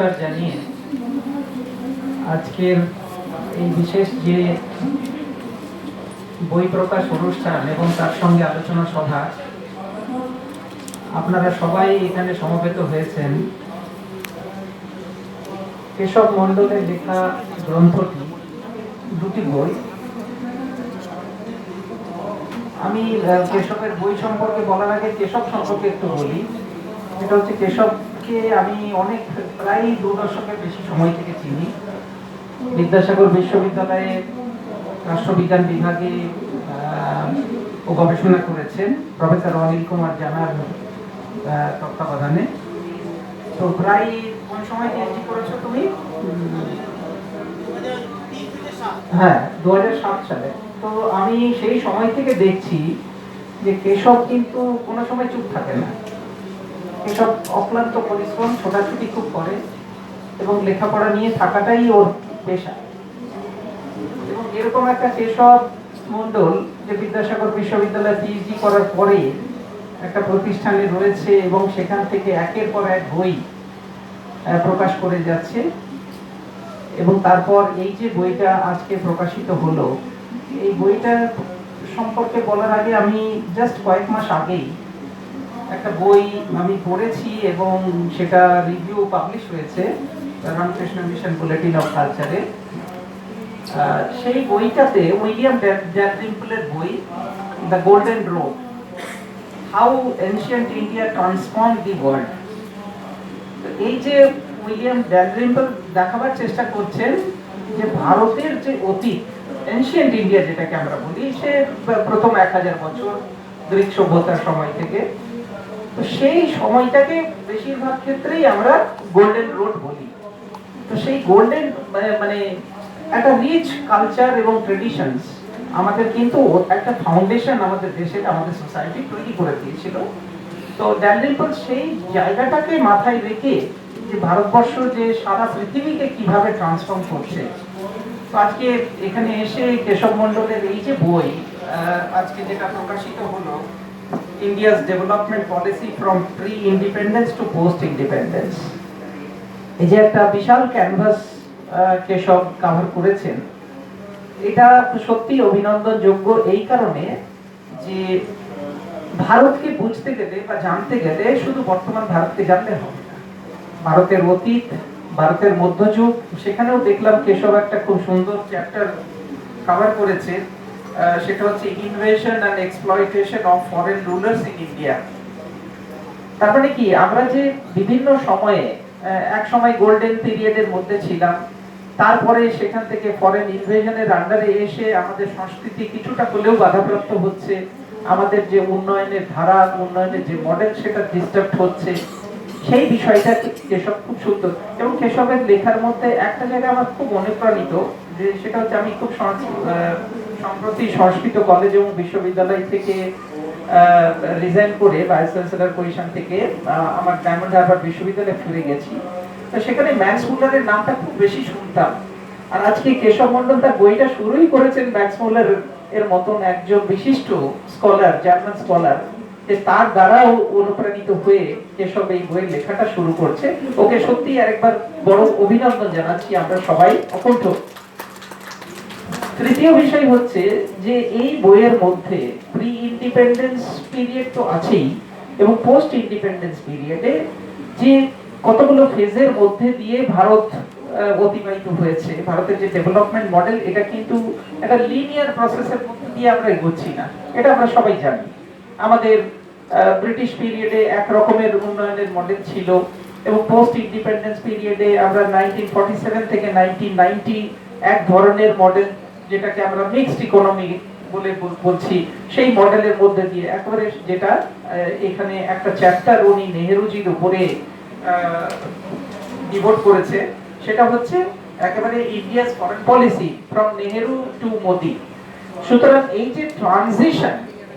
নমস্কার জানিয়ে আজকের এই বিশেষ যে বই প্রকাশ অনুষ্ঠান এবং তার সঙ্গে আলোচনা সভা, আপনারা সবাই এখানে সমবেত হয়েছেন কেশব মণ্ডলের লেখা গ্রন্থটি, দুটি বই। আমি কেশবের বই সম্পর্কে বলার আগে কেশব সম্পর্কে একটু বলি। এটা হচ্ছে, কেশবকে আমি অনেক প্রায় 2 দশকের বেশি সময় থেকে চিনি। বিদ্যাসাগর বিশ্ববিদ্যালয়ে রাষ্ট্রবিজ্ঞান বিভাগে ও গবেষণা করেছেন প্রফেসর অনিল কুমার জানার তত্ত্বাবধানে। তো প্রায় কোন সময় পিএইচডি করেছো তুমি? হ্যাঁ, 2007 সালে। তো আমি সেই সময় থেকে দেখছি যে কেশব কিন্তু কোনো সময় চুপ থাকে না। কেশব অক্লান্ত পরিশ্রম, ছোটাছুটি খুব করে এবং লেখাপড়া নিয়ে থাকাটাই ওর পেশা। এবং এরকম একটা কেশব মণ্ডল যে বিদ্যাসাগর বিশ্ববিদ্যালয়ে পিএইচডি করার পরে একটা প্রতিষ্ঠানে রয়েছে এবং সেখান থেকে একের পর এক বই প্রকাশ করে যাচ্ছে। এবং তারপর এই যে বইটা আজকে প্রকাশিত হলো, এই বইটা সম্পর্কে বলার আগে আমি জাস্ট কয়েক মাস আগেই একটা বই আমি পড়েছি এবং সেটা রিভিউ পাবলিশ হয়েছে রামকৃষ্ণ মিশন বুলেটিন অফ কালচারে। সেই বইটাতে উইলিয়াম ড্যালরিম্পলের বই the golden road, how ancient India transform the world. এই যে উইলিয়াম ড্যালরিম্পল দেখাবার চেষ্টা করছেন যে ভারতের যে অতীত, এনশিয়েন্ট ইন্ডিয়া যেটাকে আমরা বলি, সে প্রথম 1000 বছর গ্রিক সভ্যতার সময় থেকে, তো সেই সময়টাকে বেশিরভাগ ক্ষেত্রেই আমরা গোল্ডেন রোড বলি। তো সেই গোল্ডেন মানে একটা রিচ কালচার এবং ট্রেডিশনস আমাদের কিন্তু একটা ফাউন্ডেশন আমাদের দেশের, আমাদের সোসাইটি তৈরি করে দিয়েছিল। তো ড্যালরিম্পল সেই জায়গাটাকে মাথায় রেখে যে ভারতবর্ষ যে সারা পৃথিবীকে কিভাবে ট্রান্সফর্ম করছে, তো আজকে এখানে এসে কেশব মণ্ডলের এই যে বই আজকে যেটা প্রকাশিত হলো, India's development policy from pre independence to post independence, এই যে একটা বিশাল ক্যানভাস কেশব কভার করেছেন, এটা সত্যি অভিনন্দনযোগ্য। এই কারণে যে ভারতকে বুঝতে গেলে বা জানতে গেলে শুধু বর্তমান ভারতকে জানলে হবে না, ভারতের অতীত, ভারতের মধ্যযুগ, সেখানেও দেখলাম কেশব একটা খুব সুন্দর চ্যাপ্টার কভার করেছে। সেটা হচ্ছে invasion and exploitation of foreign rulers in India. তার মানে কি, আমরা যে বিভিন্ন সময়ে এক সময় গোল্ডেন পিরিয়ডের মধ্যে ছিলাম, তারপরে সেখান থেকে ফরেন ইনভেশনের আন্ডারে এসে আমাদের সংস্কৃতি কিছুটা হলেও বাধাপ্রাপ্ত হচ্ছে, আমাদের যে উন্নয়নের ধারা, উন্নয়নের যে মডেল, সেটা ডিস্টার্ব হচ্ছে। সেই বিষয়টা কেশব খুব সুন্দর। এবং কেশবের লেখার মধ্যে একটা জায়গা আমার খুব অনুপ্রাণিত, যে সেটা হচ্ছে, আমি খুব সম্প্রতি সংস্কৃত কলেজ এবং বিশ্ববিদ্যালয় থেকে রিজাইন করে ভাইস চ্যান্সেলর পজিশন থেকে আমার ডায়মন্ড হারবার বিশ্ববিদ্যালয়ে ফিরে গেছি। তো সেখানে ম্যাক্স মুলারের নামটা খুব বেশি শুনতাম। আর আজকে কেশব মণ্ডল তার বইটা শুরুই করেছেন ম্যাক্স মুলার এর মতন একজন বিশিষ্ট স্কলার, জার্মান স্কলার, যে তার দ্বারা অনুপ্রাণিত হয়ে কেশব এই বইয়ের লেখাটা শুরু করছে। ওকে সত্যি আরেকবার বড় অভিনন্দন জানাচ্ছি আমরা সবাই অকণ্ঠ। তৃতীয় বিষয় হচ্ছে যে এই বইয়ের মধ্যে প্রি ইন্ডিপেন্ডেন্স পিরিয়ড তো আছেই, এবং পোস্ট ইন্ডিপেন্ডেন্স পিরিয়ডে যে কতগুলো ফেজের মধ্যে দিয়ে ভারত অতিবাহিত হয়েছে, ভারতের যে ডেভেলপমেন্ট মডেল, এটা কিন্তু একটা লিনিয়ার প্রসেসের মধ্যে দিয়ে আমরা এগোচ্ছি না, এটা আমরা সবাই জানি। আমাদের ব্রিটিশ পিরিয়ডে এক রকমের উন্নয়নের মডেল ছিল, এবং পোস্ট ইন্ডিপেন্ডেন্স পিরিয়ডে আমরা 1947 থেকে 1990 এক ধরনের মডেল, যেটাকে আমরা মিক্সড ইকোনমি বলে বলছি, সেই মডেলের মধ্যে দিয়ে একেবারে, যেটা এখানে একটা চ্যাপ্টার উনি নেহেরুজির উপরে ডিভোট করেছে, সেটা হচ্ছে একেবারে India's foreign policy from Nehru to Modi. সুতরাং এই যে ট্রানজিশন,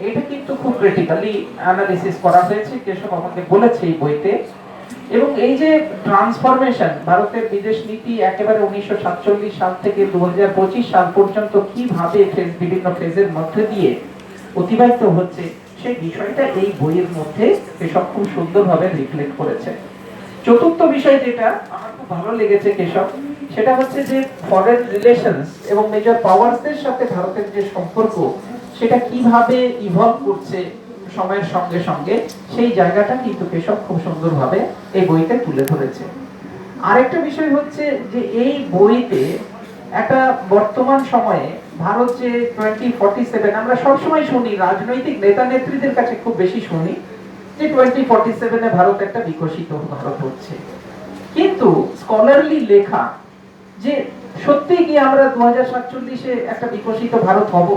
এটা কিন্তু খুব ক্রিটিক্যালি অ্যানালিসিস করা হয়েছে, কেশব আমাকে বলেছে এই বইতে। এবং এই যে ট্রান্সফরমেশন, ভারতের বিদেশ নীতি একেবারে 1947 সাল থেকে 2025 সাল পর্যন্ত কিভাবে বিভিন্ন ফেজের মধ্যে দিয়ে অতিবাহিত হচ্ছে, সেই বিষয়টা এই বইয়ের মধ্যে কেশব খুব সুন্দরভাবে রিফ্লেক্ট করেছে। চতুর্থ বিষয় যেটা আমার খুব ভালো লেগেছে কেশব, সেটা হচ্ছে যে ফরেন রিলেশনস এবং মেজর পাওয়ারসদের সাথে ভারতের যে সম্পর্ক সেটা কিভাবে ইভলভ করছে সময়ের সঙ্গে সঙ্গে, সেই জায়গাটা কিন্তু কেশব খুব সুন্দরভাবে এই বইতে তুলে ধরেছে। আরেকটা বিষয় হচ্ছে যে এই বইতে একটা বর্তমান সময়ে ভারত যে 2047, আমরা সবসময় শুনি রাজনৈতিক নেতা নেত্রীদের কাছে খুব বেশি শুনি যে 2047-এ ভারত একটা বিকশিত ভারত হচ্ছে, কিন্তু স্কলারলি লেখা যে সত্যি কি আমরা 2047-এ একটা বিকশিত ভারত হব,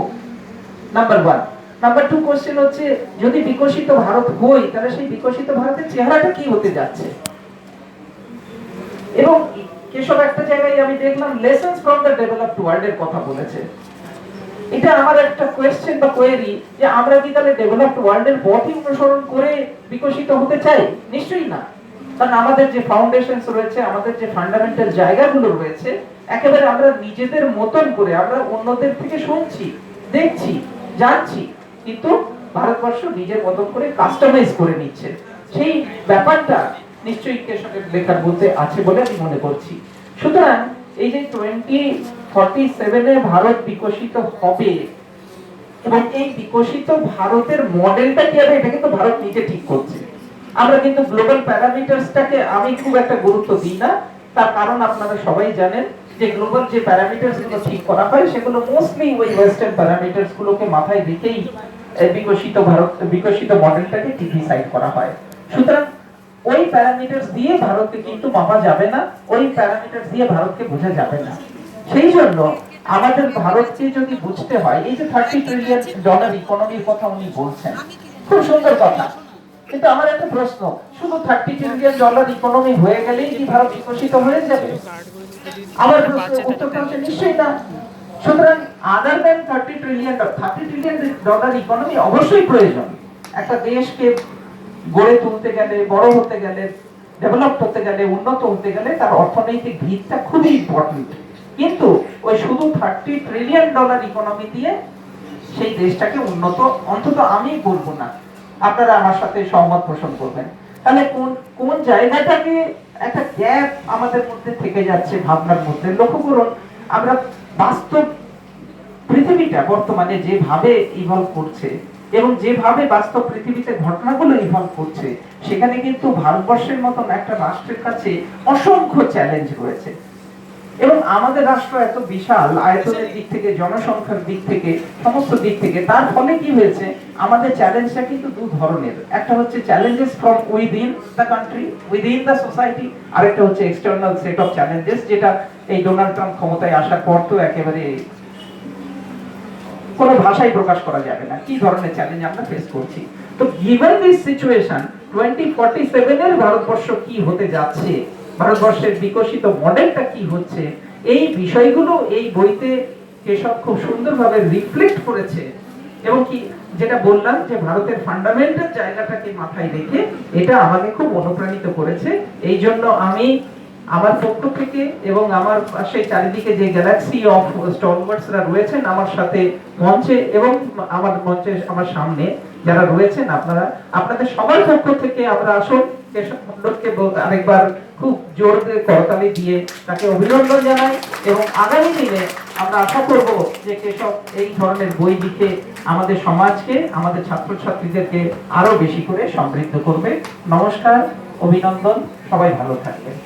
নাম্বার 1। নাম্বার 2 কোশ্চেন হচ্ছে যদি বিকশিত ভারত হই তাহলে সেই বিকশিত ভারতের চেহারাটা কি হতে যাচ্ছে। এবং কেশব একটা জায়গায় আমি দেখলাম lessons from the developed world এর কথা বলেছে। এটা আমার একটা কোয়েশ্চেন বা কোয়েরি যে আমরা কি তাহলে ডেভেলপড ওয়ার্ল্ডের পথই অনুসরণ করে বিকশিত হতে চাই? নিশ্চয়ই না। কারণ আমাদের যে ফাউন্ডেশনস রয়েছে, আমাদের যে ফান্ডামেন্টাল জায়গাগুলো রয়েছে, একেবারে আমরা নিজেদের মতন করে আমরা অন্যদের থেকে শুনছি, দেখছি, জানছি, কিন্তু ভারতবর্ষ নিজের মতন করে কাস্টমাইজ করে নিচ্ছে। সেই ব্যাপারটা নিশ্চয়ই কেশবের লেখার মধ্যে আছে বলে আমি মনে করছি। সুতরাং এই যে 2047-এ ভারত বিকশিত হবে এবং এই বিকশিত ভারতের মডেলটা কি হবে, এটা কিন্তু ভারত নিজে ঠিক করছে। আমরা কিন্তু গ্লোবাল প্যারামিটারসটাকে আমি খুব একটা গুরুত্ব দিই না, তার কারণ আপনারা সবাই জানেন যে গ্লোবাল যে প্যারামিটারস গুলো ঠিক করা হয় সেগুলো মোস্টলি ওই ওয়েস্টার্ন প্যারামিটারস গুলোকে মাথায় রেখেই বিকশিত ভারত, বিকশিত মডেলটাকে ঠিক ডিসাইড করা হয়। সুতরাং ওই প্যারামিটারস দিয়ে ভারতকে কিন্তু মাপা যাবে না, ওই প্যারামিটারস দিয়ে ভারতকে বোঝা যাবে না। সেই জন্য আমাদের ভারতকে যদি বুঝতে হয়, এই যে $30 ট্রিলিয়ন ইকোনমির কথা উনি বলছেন, খুব সুন্দর কথা, কিন্তু আমার একটা প্রশ্ন, শুধু $30 ট্রিলিয়ন ইকোনমি হয়ে গেলেই কি ভারত বিকশিত হয়ে যাবে? আমার প্রশ্নের উত্তরটা হচ্ছে নিশ্চয়ই না। সুতরাং আদার দ্যান $30 ট্রিলিয়ন ইকোনমি অবশ্যই প্রয়োজন। একটা দেশকে গড়ে তুলতে গেলে, বড় হতে গেলে, ডেভেলপ হতে গেলে, উন্নত হতে গেলে তার অর্থনৈতিক ভিতটা খুবই ইম্পর্টেন্ট। কিন্তু ওই শুধু $30 ট্রিলিয়ন ইকোনমি দিয়ে সেই দেশটাকে উন্নত অন্তত আমি বলবো না, আপনারা আমার সাথে সহমত পোষণ করবেন। তাহলে কোন কোন জায়গাটাকে একটা গ্যাপ আমাদের মধ্যে থেকে যাচ্ছে ভাবনার মধ্যে। লক্ষ্য করুন, আমরা বাস্তব পৃথিবীটা বর্তমানে যেভাবে ইভলভ করছে এবং যেভাবে বাস্তব পৃথিবীতে ঘটনাগুলো ইভলভ করছে, সেখানে কিন্তু ভারতবর্ষের মতন একটা রাষ্ট্রের কাছে অসংখ্য চ্যালেঞ্জ রয়েছে। এবং আমাদের রাষ্ট্র এত বিশাল আয়তনের দিক থেকে, জনসংখ্যার দিক থেকে, সমস্ত দিক থেকে, তার ফলে কি হয়েছে, আমাদের চ্যালেঞ্জটা কিন্তু দু ধরনের। একটা হচ্ছে challenges from within the country, within the society, আর একটা হচ্ছে এক্সটার্নাল সেট অফ চ্যালেঞ্জেস, যেটা এই ডোনাল্ড ট্রাম্প ক্ষমতায় আসার পর তো একেবারে কোনো ভাষায় প্রকাশ করা যাবে না কি ধরনের চ্যালেঞ্জ আমরা ফেস করছি। তো গিভেন দিস সিচুয়েশন, 2047-এর ভারতবর্ষ কি হতে যাচ্ছে, ভারতবর্ষের বিকশিত মডেলটা কি হচ্ছে, এই বিষয়গুলো এই বইতে কেশব খুব সুন্দরভাবে রিফ্লেক্ট করেছে। এবং কি যেটা বললাম যে ভারতের ফান্ডামেন্টাল জায়গাটাকে মাথায় রেখে এটা আমাকে খুব অনুপ্রাণিত করেছে। এই জন্য আমি আমার পক্ষ থেকে এবং আমার পাশে চারিদিকে যে গ্যালাক্সি অফ স্টলওয়ার্ডসরা রয়েছেন আমার সাথে মঞ্চে এবং আমার মঞ্চে আমার সামনে যারা রয়েছেন, আপনারা, আপনাদের সবার পক্ষ থেকে আমরা আসুন কেশব মন্ডলকে আরেকবার খুব জোর দিয়ে করতালি দিয়ে তাকে অভিনন্দন জানাই। এবং আগামী দিনে আমরা আশা করব যে কেশব এই ধরনের বই লিখে আমাদের সমাজকে, আমাদের ছাত্রছাত্রীদেরকে আরো বেশি করে সমৃদ্ধ করবে। নমস্কার, অভিনন্দন, সবাই ভালো থাকবেন।